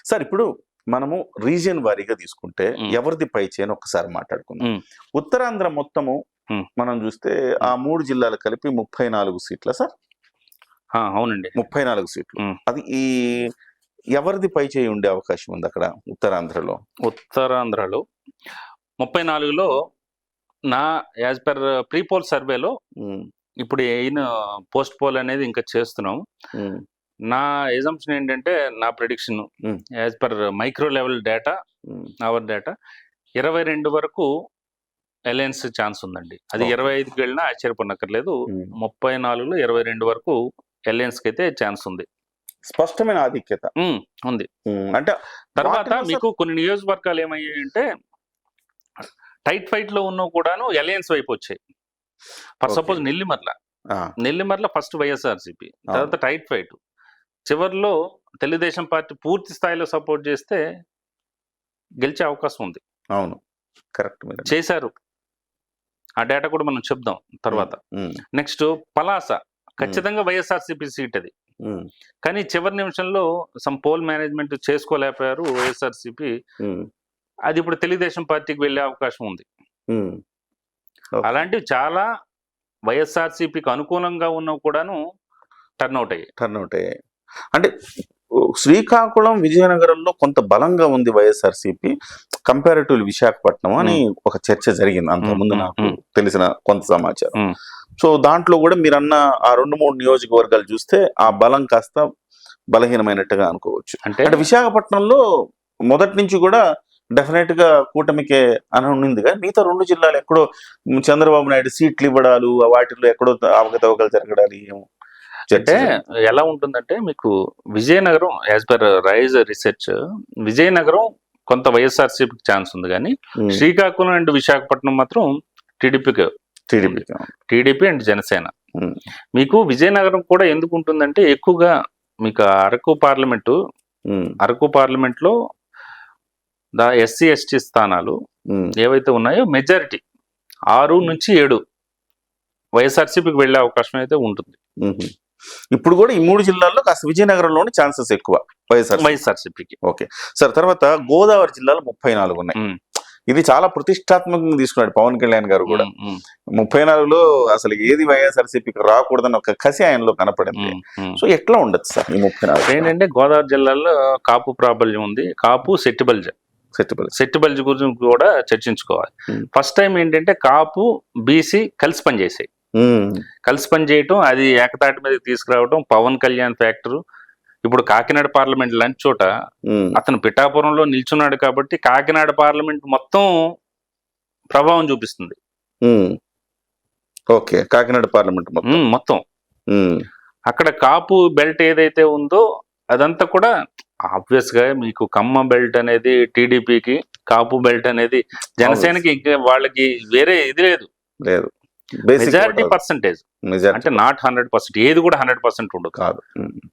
Sir ఇప్పుడు మనము region వారీగా తీసుకుంటే ఉమ్, ఎవరిది పై చేయని ఒకసారి మాట్లాడుకుందాం. ఉమ్, ఉత్తరాంధ్ర మొత్తము ఉమ్, మనం చూస్తే ఆ 3 జిల్లాలు కలిపి 34 సీట్ల సార్, అవునండి. 34 సీట్లు. ఉమ్. అది ఈ ఎవరిది పై చేయి ఉండే అవకాశం ఉంది అక్కడ ఉత్తరాంధ్రలో? ఉత్తరాంధ్రలో 34లో నా యాజ్ పర్ ప్రీ పోల్ సర్వేలో ఉమ్, ఇప్పుడు అయిన పోస్ట్ పోల్ అనేది ఇంకా చేస్తున్నాం. ఉమ్, నా ఎజంప్షన్ ఏంటంటే, నా prediction um, as per micro level data, um. Our data 22 వరకు అలయన్స్ ఛాన్స్ ఉందండి. అది Okay. 25కి వెళ్ళినా ఆశ్చర్యపడనక్కర్లేదు. ఉమ్. 34లో 22 వరకు అలయన్స్కి అయితే ఛాన్స్ ఉంది. స్పష్టమైన ఆధిక్యత ఉంది. అంటే తర్వాత వాటిలో మీకు కొన్ని నియోజకవర్గాలు ఏమయ్యాయంటే టైట్ ఫైట్ లో ఉన్న కూడాను అలయన్స్ వైపు వచ్చాయి. For Okay. Suppose Nellimarla first YSRCP, తర్వాత టైట్ ఫైట్, చివరిలో తెలుగుదేశం పార్టీ పూర్తి స్థాయిలో సపోర్ట్ చేస్తే గెలిచే అవకాశం ఉంది. అవును, కరెక్ట్. మీరు చేశారు. ఆ డేటా కూడా మనం చెప్దాం తర్వాత. నెక్స్ట్ పలాస ఖచ్చితంగా వైఎస్ఆర్సీపీ సీట్ అది. కానీ చివరి నిమిషంలో సమ్ పోల్ మేనేజ్మెంట్ చేసుకోలేకపోయారు వైఎస్ఆర్సీపీ. అది ఇప్పుడు తెలుగుదేశం పార్టీకి వెళ్ళే అవకాశం ఉంది. అలాంటివి చాలా వైఎస్ఆర్సీపీకి అనుకూలంగా ఉన్నవి కూడాను టర్న్అవుట్ అయ్యాయి. అంటే శ్రీకాకుళం, విజయనగరంలో కొంత బలంగా ఉంది వైఎస్ఆర్సీపీ కంపారిటివ్ విశాఖపట్నం అని ఒక చర్చ జరిగింది అంతకుముందు నాకు తెలిసిన కొంత సమాచారం. సో దాంట్లో కూడా మీరన్న ఆ 2-3 నియోజకవర్గాలు చూస్తే ఆ బలం కాస్త బలహీనమైనట్టుగా అనుకోవచ్చు. అంటే విశాఖపట్నంలో మొదటి నుంచి కూడా డెఫినెట్ గా కూటమికే అని ఉండింది. కానీ మిగతా 2 జిల్లాలు ఎక్కడో చంద్రబాబు నాయుడు సీట్లు ఇవ్వడాలు, వాటిల్లో ఎక్కడో అవకతవకలు జరగడాలు ఏమో. అంటే ఎలా ఉంటుందంటే, మీకు Vizianagaram as per rise research Vizianagaram కొంత వైఎస్ఆర్సీపీకి ఛాన్స్ ఉంది. కానీ శ్రీకాకుళం అండ్ విశాఖపట్నం మాత్రం టీడీపీ అండ్ జనసేన. మీకు విజయనగరం కూడా ఎందుకు ఉంటుందంటే, ఎక్కువగా మీకు అరకు పార్లమెంట్ లో ఎస్సీ ఎస్టీ స్థానాలు ఏవైతే ఉన్నాయో మెజారిటీ 6 నుంచి 7 వైఎస్ఆర్సీపీకి వెళ్ళే అవకాశం అయితే ఉంటుంది. ఇప్పుడు కూడా ఈ 3 జిల్లాల్లో కాస్త విజయనగరంలోని ఛాన్సెస్ ఎక్కువ వైఎస్ఆర్సీపీకి. Okay sir. తర్వాత గోదావరి జిల్లాలో 34 ఉన్నాయి. ఇది చాలా ప్రతిష్టాత్మకంగా తీసుకున్నాడు పవన్ కళ్యాణ్ గారు కూడా. 34లో అసలు ఏది వైఎస్ఆర్సీపీకి రాకూడదని ఒక కసి ఆయనలో కనపడింది. సో ఎట్లా ఉండొచ్చు సార్ ఈ 34? ఏంటంటే గోదావరి జిల్లాలో కాపు ప్రాబల్యం ఉంది. కాపు సెట్టిబల్జ్ గురించి కూడా చర్చించుకోవాలి. ఫస్ట్ టైం ఏంటంటే కాపు బీసీ కలిసి పనిచేయటం, అది ఏకతాటి మీద తీసుకురావడం, పవన్ కళ్యాణ్ ఫ్యాక్టర్. ఇప్పుడు కాకినాడ పార్లమెంట్ లాంటి చోట అతను పిఠాపురంలో నిల్చున్నాడు కాబట్టి కాకినాడ పార్లమెంట్ మొత్తం ప్రభావం చూపిస్తుంది. ఓకే, కాకినాడ పార్లమెంట్ మొత్తం అక్కడ కాపు బెల్ట్ ఏదైతే ఉందో అదంతా కూడా ఆబ్వియస్ గా మీకు కమ్మ బెల్ట్ అనేది టీడీపీకి, కాపు బెల్ట్ అనేది జనసేనకి, వాళ్ళకి వేరే ఇది లేదు. మెజారిటీ పర్సంటేజ్ అంటే నాట్ 100%, ఏది కూడా 100% ఉండదు,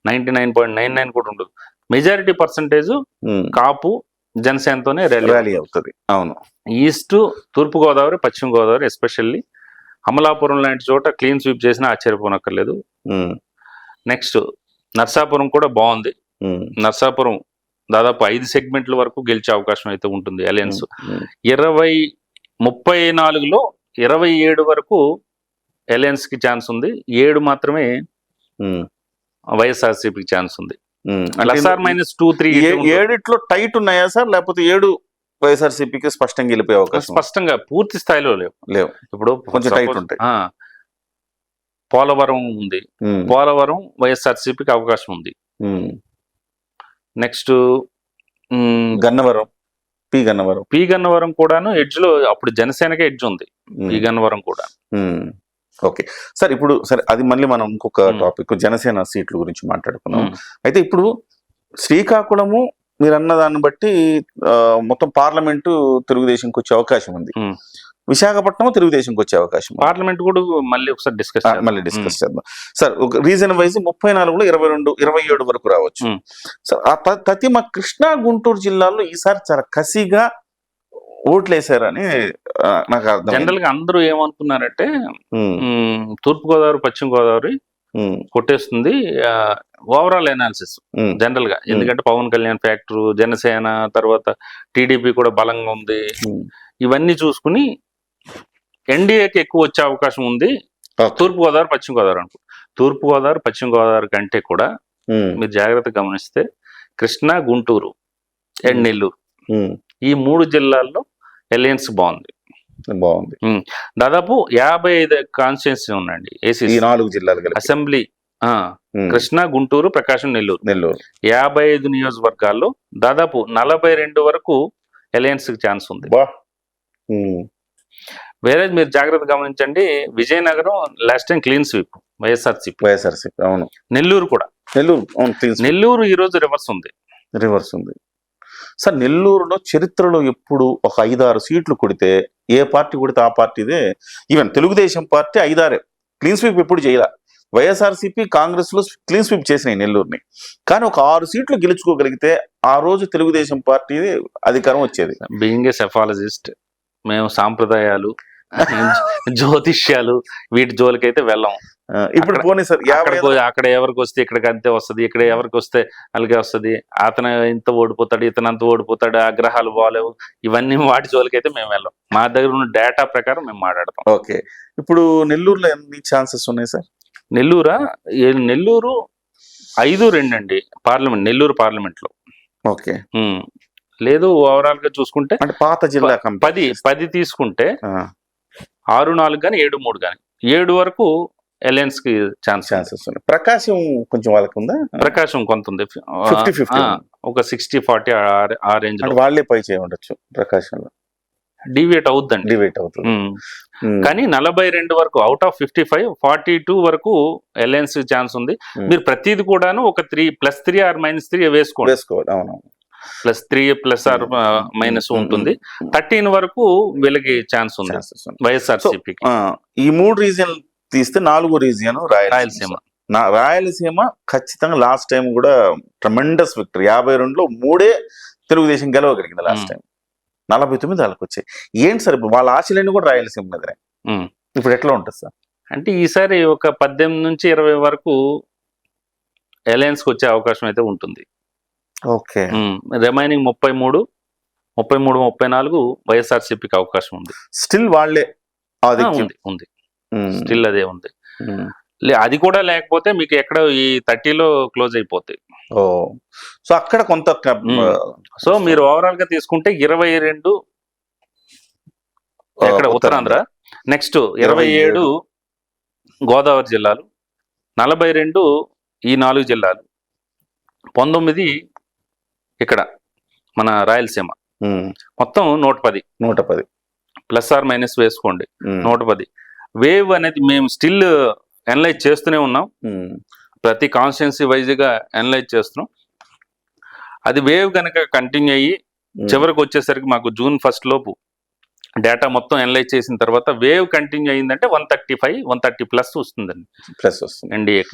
99.99 కూడా ఉండదు. మెజారిటీ పర్సంటేజ్ కాపు జనసేనతోనే ర్యాలీ అవుతుంది. అవును. ఈస్ట్, తూర్పు గోదావరి, పశ్చిమ గోదావరి, ఎస్పెషల్లీ అమలాపురం లాంటి చోట క్లీన్ స్వీప్ చేసినా ఆశ్చర్యపోనక్కర్లేదు. నెక్స్ట్ నర్సాపురం కూడా బాగుంది. నర్సాపురం దాదాపు 5 సెగ్మెంట్ల వరకు గెలిచే అవకాశం అయితే ఉంటుంది అలయన్స్. 34లో 27 వరకు అలయన్స్ కి ఛాన్స్ ఉంది. 7 మాత్రమే వైఎస్ఆర్సీపీకి ఛాన్స్ ఉంది. -2-3 టైట్ ఉన్నాయా సార్, లేకపోతే 7 వైఎస్ఆర్సీపీకి స్పష్టంగా గెలిపే అవకాశం? స్పష్టంగా పూర్తి స్థాయిలో లేవు. ఇప్పుడు కొంచెం టైట్ ఉంటాయి. పోలవరం ఉంది, పోలవరం వైఎస్ఆర్సీపీకి అవకాశం ఉంది. నెక్స్ట్ గన్నవరం కూడాను ఎడ్జ్ లో, అప్పుడు జనసేనకే ఎడ్జ్ ఉంది పి గన్నవరం కూడా. Okay sir. ఇప్పుడు సరే, అది మళ్ళీ మనం ఇంకొక టాపిక్ జనసేన సీట్ల గురించి మాట్లాడుకున్నాం. అయితే ఇప్పుడు శ్రీకాకుళము మీరు అన్న దాన్ని బట్టి మొత్తం పార్లమెంటు తెలుగుదేశంకి వచ్చే అవకాశం ఉంది. విశాఖపట్నం తెలుగుదేశంకి వచ్చే అవకాశం. పార్లమెంట్ కూడా మళ్ళీ ఒకసారి డిస్కస్ చేద్దాం సార్. ఒక రీజన్ వైజ్ 34లో 22, 27 వరకు రావచ్చు సార్. తతిమ కృష్ణా, గుంటూరు జిల్లాల్లో ఈసారి చాలా కసిగా ఓట్లేసారని నాకు అర్థం. జనరల్ గా అందరూ ఏమనుకున్నారంటే తూర్పు గోదావరి, పశ్చిమ గోదావరి కొట్టేస్తుంది. ఓవరాల్ అనాలిసిస్ జనరల్ గా, ఎందుకంటే పవన్ కళ్యాణ్ ఫ్యాక్టర్, జనసేన, తర్వాత టీడీపీ కూడా బలంగా ఉంది. ఇవన్నీ చూసుకుని ఎన్డీఏకి ఎక్కువ వచ్చే అవకాశం ఉంది. తూర్పుగోదావరి, పశ్చిమ గోదావరి అనుకో. తూర్పుగోదావరి, పశ్చిమ గోదావరి కంటే కూడా మీరు జాగ్రత్తగా గమనిస్తే కృష్ణా, గుంటూరు అండ్ నెల్లూరు, ఈ 3 జిల్లాల్లో అలయన్స్ బాగుంది. దాదాపు 55 కాన్స్టిట్యున్సీ ఉన్నాయండి ఏసీ 4 జిల్లాలు అసెంబ్లీ. కృష్ణా, గుంటూరు, ప్రకాశం, నెల్లూరు 55 నియోజకవర్గాల్లో దాదాపు 42 వరకు అలయన్స్ కి ఛాన్స్ ఉంది. వేరే మీరు జాగ్రత్తగా గమనించండి, Vizianagaram last time clean sweep YSRCP. అవును. నెల్లూరు కూడా, నెల్లూరు ఈ రోజు రివర్స్ ఉంది. సార్, నెల్లూరులో చరిత్రలో ఎప్పుడు ఒక 5-6 సీట్లు కొడితే, ఏ పార్టీ కొడితే ఆ పార్టీదే. Even Telugu Desam party 5-6 clean sweep ఎప్పుడు చేయాల. వైఎస్ఆర్సీపీ, కాంగ్రెస్ లో క్లీన్ స్వీప్ చేసినాయి నెల్లూరుని. కానీ ఒక 6 సీట్లు గెలుచుకోగలిగితే ఆ రోజు తెలుగుదేశం పార్టీ అధికారం వచ్చేది. బీయింగ్ ఏ సెఫాలజిస్ట్, మేము సాంప్రదాయాలు, జ్యోతిష్యాలు వీటి జోలికైతే వెళ్ళాం. ఇప్పుడు పోనీ సార్, అక్కడ ఎవరికి వస్తే ఇక్కడికి అంతే వస్తుంది, ఇక్కడ ఎవరికి వస్తే అలాగే వస్తుంది, అతను ఇంత ఓడిపోతాడు, ఇతను అంత ఓడిపోతాడు, ఆ గ్రహాలు బాగాలేవు, ఇవన్నీ వాటి జోలికైతే మేము వెళ్ళాం. మా దగ్గర ఉన్న డేటా ప్రకారం మేము మాట్లాడతాం. ఓకే, ఇప్పుడు నెల్లూరులో ఎన్ని ఛాన్సెస్ ఉన్నాయి సార్? నెల్లూరు 5-2 అండి పార్లమెంట్, నెల్లూరు పార్లమెంట్ లో. ఓకే, లేదు ఓవరాల్ గా చూసుకుంటే అంటే పాత జిల్లా 10 తీసుకుంటే 6-4 కానీ 7-3 కానీ 7 వరకు అలయన్స్ కి ఛాన్సెస్ ఉన్నాయి. ప్రకాశం కొంచెం వాళ్ళకి ఉందా? ప్రకాశం కొంత ఉంది, 50-50 ఒక 60-40 ఆ రేంజ్ లో. వాళ్ళే పై చేయ ఉండొచ్చు ప్రకాశంలో. డివేట్ అవుతుంది. కానీ 42 వరకు అవుట్ ఆఫ్ 55, 42 వరకు అలయన్స్ ఛాన్స్ ఉంది. మీరు ప్రతిది కూడాను ఒక 3+3 ఆర్ -3 వేసుకోవాలి. +3+R- ఉంటుంది. 13 వరకు వీళ్ళకి ఛాన్స్ ఉంది వైఎస్ఆర్సీపీకి. ఈ 3 రీజియన్ తీస్తే 4వ రీజియన్ రాయలసీమ. రాయలసీమ ఖచ్చితంగా లాస్ట్ టైం కూడా tremendous victory. 52లో 3 Telugu Desam గెలవగలిగింది last time. 49 వాళ్ళకి వచ్చాయి. ఏంటి సార్ ఇప్పుడు వాళ్ళ ఆశలన్నీ కూడా రాయలసీమ మీదనే. ఇప్పుడు ఎట్లా ఉంటుంది సార్? అంటే ఈసారి ఒక 18 నుంచి 20 వరకు అలయన్స్ కి వచ్చే అవకాశం అయితే ఉంటుంది. ఓకే, రిమైనింగ్ 33, 34 వైఎస్ఆర్సీపీకి అవకాశం ఉంది. స్టిల్ వాళ్ళే ఉంది స్టిల్ అదే ఉంది. అది కూడా లేకపోతే మీకు ఎక్కడ ఈ 30లో క్లోజ్ అయిపోతాయి. సో అక్కడ కొంత. సో మీరు ఓవరాల్ గా తీసుకుంటే 22 ఎక్కడ ఉత్తరాంధ్ర, నెక్స్ట్ 27 గోదావరి జిల్లాలు, 42 ఈ 4 జిల్లాలు, 19 ఇక్కడ మన రాయలసీమ, మొత్తం 110 + or - వేసుకోండి. 110 వేవ్ అనేది మేము స్టిల్ అనలైజ్ చేస్తూనే ఉన్నాం. ప్రతి కాన్స్టిట్యున్సీ వైజ్ గా అనలైజ్ చేస్తున్నాం. అది వేవ్ కనుక కంటిన్యూ అయ్యి చివరికి వచ్చేసరికి మాకు June 1 లోపు డేటా మొత్తం అనలైజ్ చేసిన తర్వాత వేవ్ కంటిన్యూ అయ్యిందంటే 135, 130+ వస్తుందండి ఎన్డీఏకి.